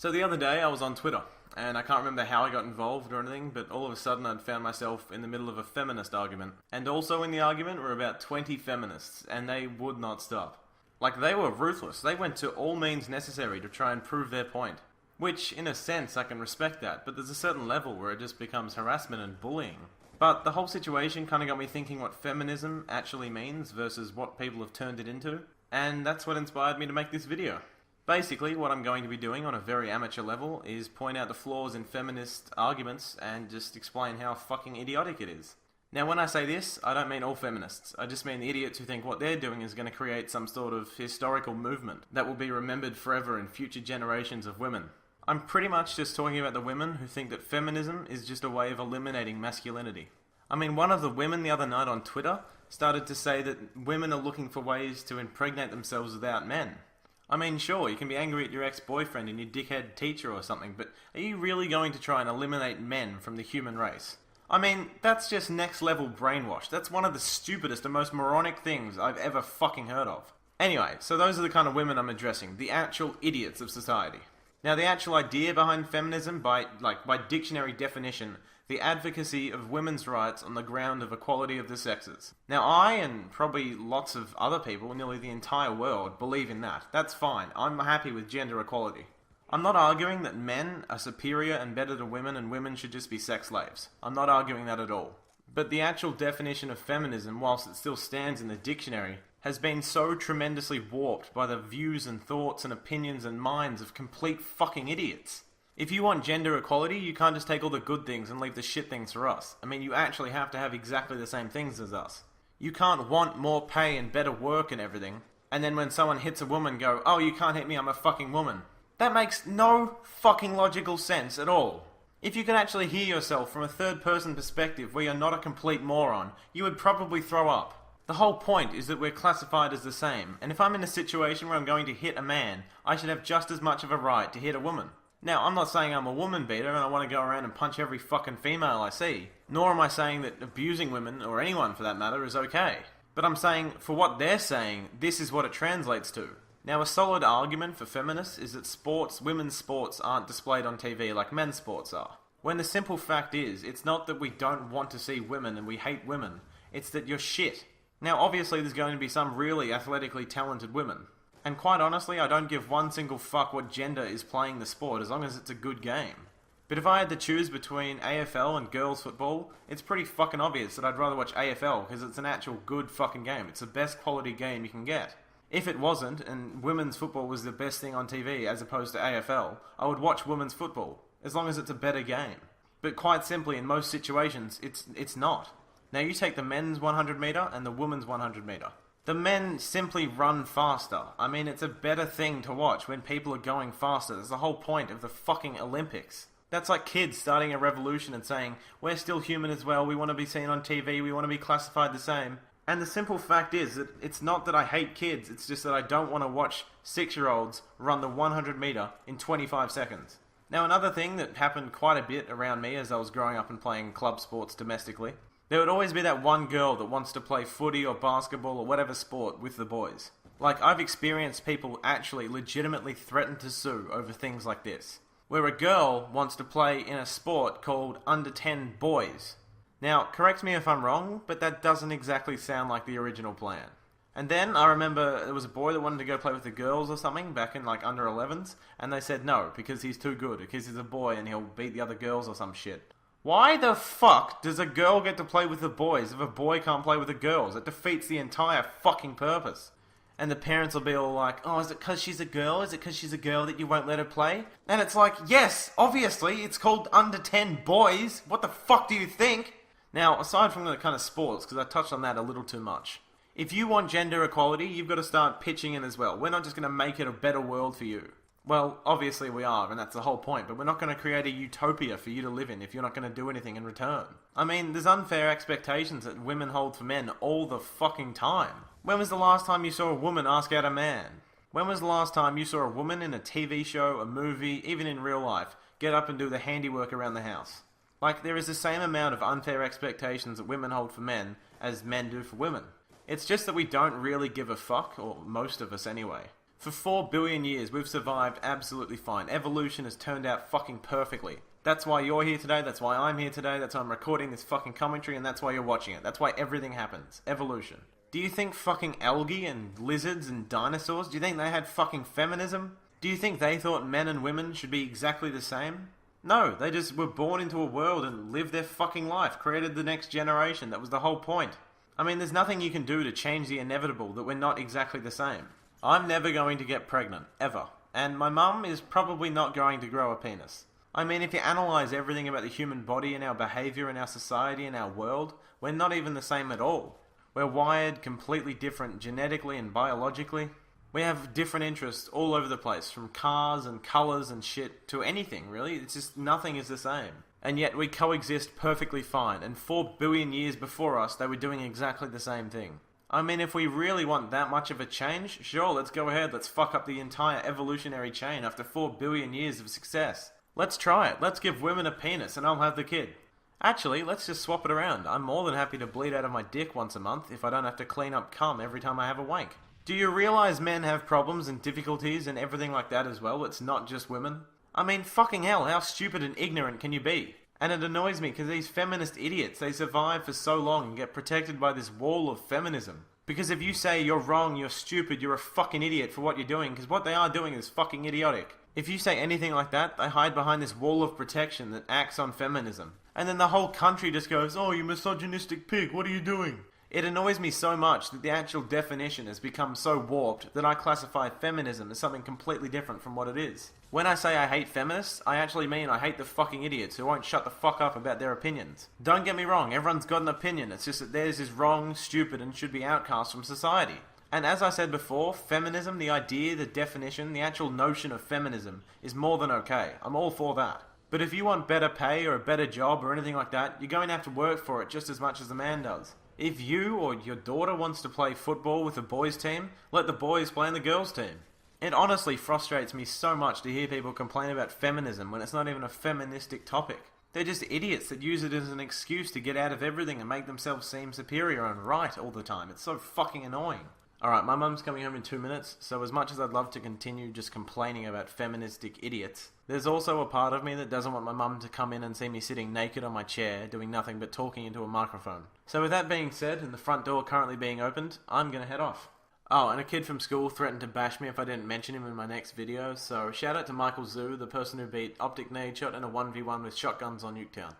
So the other day I was on Twitter, and I can't remember how I got involved or anything, but all of a sudden I'd found myself in the middle of a feminist argument. And also in the argument were about 20 feminists, and they would not stop. Like, they were ruthless. They went to all means necessary to try and prove their point. Which, in a sense, I can respect that, but there's a certain level where it just becomes harassment and bullying. But the whole situation kind of got me thinking what feminism actually means versus what people have turned it into, and that's what inspired me to make this video. Basically, what I'm going to be doing on a very amateur level is point out the flaws in feminist arguments and just explain how fucking idiotic it is. Now, when I say this, I don't mean all feminists. I just mean the idiots who think what they're doing is going to create some sort of historical movement that will be remembered forever in future generations of women. I'm pretty much just talking about the women who think that feminism is just a way of eliminating masculinity. I mean, one of the women the other night on Twitter started to say that women are looking for ways to impregnate themselves without men. I mean, sure, you can be angry at your ex-boyfriend and your dickhead teacher or something, but are you really going to try and eliminate men from the human race? I mean, that's just next-level brainwash. That's one of the stupidest and most moronic things I've ever fucking heard of. Anyway, so those are the kind of women I'm addressing, the actual idiots of society. Now, the actual idea behind feminism, by dictionary definition, the advocacy of women's rights on the ground of equality of the sexes. Now, I, and probably lots of other people, nearly the entire world, believe in that. That's fine. I'm happy with gender equality. I'm not arguing that men are superior and better to women and women should just be sex slaves. I'm not arguing that at all. But the actual definition of feminism, whilst it still stands in the dictionary, has been so tremendously warped by the views and thoughts and opinions and minds of complete fucking idiots. If you want gender equality, you can't just take all the good things and leave the shit things for us. I mean, you actually have to have exactly the same things as us. You can't want more pay and better work and everything, and then when someone hits a woman go, "Oh, you can't hit me, I'm a fucking woman." That makes no fucking logical sense at all. If you could actually hear yourself from a third-person perspective where you're not a complete moron, you would probably throw up. The whole point is that we're classified as the same, and if I'm in a situation where I'm going to hit a man, I should have just as much of a right to hit a woman. Now, I'm not saying I'm a woman beater and I want to go around and punch every fucking female I see, nor am I saying that abusing women, or anyone for that matter, is okay. But I'm saying, for what they're saying, this is what it translates to. Now, a solid argument for feminists is that women's sports aren't displayed on TV like men's sports are. When the simple fact is, it's not that we don't want to see women and we hate women, it's that you're shit. Now, obviously there's going to be some really athletically talented women. And quite honestly, I don't give one single fuck what gender is playing the sport as long as it's a good game. But if I had to choose between AFL and girls football, it's pretty fucking obvious that I'd rather watch AFL because it's an actual good fucking game. It's the best quality game you can get. If it wasn't, and women's football was the best thing on TV as opposed to AFL, I would watch women's football, as long as it's a better game. But quite simply, in most situations, it's not. Now you take the men's 100 meter and the women's 100 meter. The men simply run faster. I mean, it's a better thing to watch when people are going faster. That's the whole point of the fucking Olympics. That's like kids starting a revolution and saying, we're still human as well, we want to be seen on TV, we want to be classified the same. And the simple fact is that it's not that I hate kids, it's just that I don't want to watch 6-year-olds run the 100 meter in 25 seconds. Now, another thing that happened quite a bit around me as I was growing up and playing club sports domestically, there would always be that one girl that wants to play footy or basketball or whatever sport with the boys. Like, I've experienced people actually legitimately threaten to sue over things like this, where a girl wants to play in a sport called under 10 boys. Now, correct me if I'm wrong, but that doesn't exactly sound like the original plan. And then I remember there was a boy that wanted to go play with the girls or something back in like under 11s, and they said no, because he's too good, because he's a boy and he'll beat the other girls or some shit. Why the fuck does a girl get to play with the boys if a boy can't play with the girls? It defeats the entire fucking purpose. And the parents will be all like, oh, is it because she's a girl? Is it because she's a girl that you won't let her play? And it's like, yes, obviously, it's called under 10 boys. What the fuck do you think? Now, aside from the kind of sports, because I touched on that a little too much, if you want gender equality, you've got to start pitching in as well. We're not just going to make it a better world for you. Well, obviously we are, and that's the whole point, but we're not going to create a utopia for you to live in if you're not going to do anything in return. I mean, there's unfair expectations that women hold for men all the fucking time. When was the last time you saw a woman ask out a man? When was the last time you saw a woman in a TV show, a movie, even in real life, get up and do the handiwork around the house? Like, there is the same amount of unfair expectations that women hold for men as men do for women. It's just that we don't really give a fuck, or most of us anyway. For 4 billion years, we've survived absolutely fine. Evolution has turned out fucking perfectly. That's why you're here today, that's why I'm here today, that's why I'm recording this fucking commentary, and that's why you're watching it. That's why everything happens. Evolution. Do you think fucking algae and lizards and dinosaurs, do you think they had fucking feminism? Do you think they thought men and women should be exactly the same? No, they just were born into a world and lived their fucking life, created the next generation. That was the whole point. I mean, there's nothing you can do to change the inevitable that we're not exactly the same. I'm never going to get pregnant, ever. And my mum is probably not going to grow a penis. I mean, if you analyse everything about the human body and our behaviour in our society and our world, we're not even the same at all. We're wired completely different genetically and biologically. We have different interests all over the place, from cars and colours and shit to anything, really. It's just nothing is the same. And yet we coexist perfectly fine, and 4 billion years before us they were doing exactly the same thing. I mean, if we really want that much of a change, sure, let's go ahead, let's fuck up the entire evolutionary chain after 4 billion years of success. Let's try it, let's give women a penis and I'll have the kid. Actually, let's just swap it around. I'm more than happy to bleed out of my dick once a month if I don't have to clean up cum every time I have a wank. Do you realise men have problems and difficulties and everything like that as well? It's not just women. I mean, fucking hell, how stupid and ignorant can you be? And it annoys me because these feminist idiots, they survive for so long and get protected by this wall of feminism. Because if you say you're wrong, you're stupid, you're a fucking idiot for what you're doing, because what they are doing is fucking idiotic. If you say anything like that, they hide behind this wall of protection that acts on feminism. And then the whole country just goes, oh, you misogynistic pig, what are you doing? It annoys me so much that the actual definition has become so warped that I classify feminism as something completely different from what it is. When I say I hate feminists, I actually mean I hate the fucking idiots who won't shut the fuck up about their opinions. Don't get me wrong, everyone's got an opinion, it's just that theirs is wrong, stupid, and should be outcast from society. And as I said before, feminism, the idea, the definition, the actual notion of feminism, is more than okay. I'm all for that. But if you want better pay or a better job or anything like that, you're going to have to work for it just as much as the man does. If you or your daughter wants to play football with the boys' team, let the boys play in the girls' team. It honestly frustrates me so much to hear people complain about feminism when it's not even a feministic topic. They're just idiots that use it as an excuse to get out of everything and make themselves seem superior and right all the time. It's so fucking annoying. Alright, my mum's coming home in 2 minutes, so as much as I'd love to continue just complaining about feministic idiots, there's also a part of me that doesn't want my mum to come in and see me sitting naked on my chair, doing nothing but talking into a microphone. So with that being said, and the front door currently being opened, I'm gonna head off. Oh, and a kid from school threatened to bash me if I didn't mention him in my next video, so shout out to Michael Zoo, the person who beat Optic Nade Shot in a 1v1 with shotguns on Nuketown.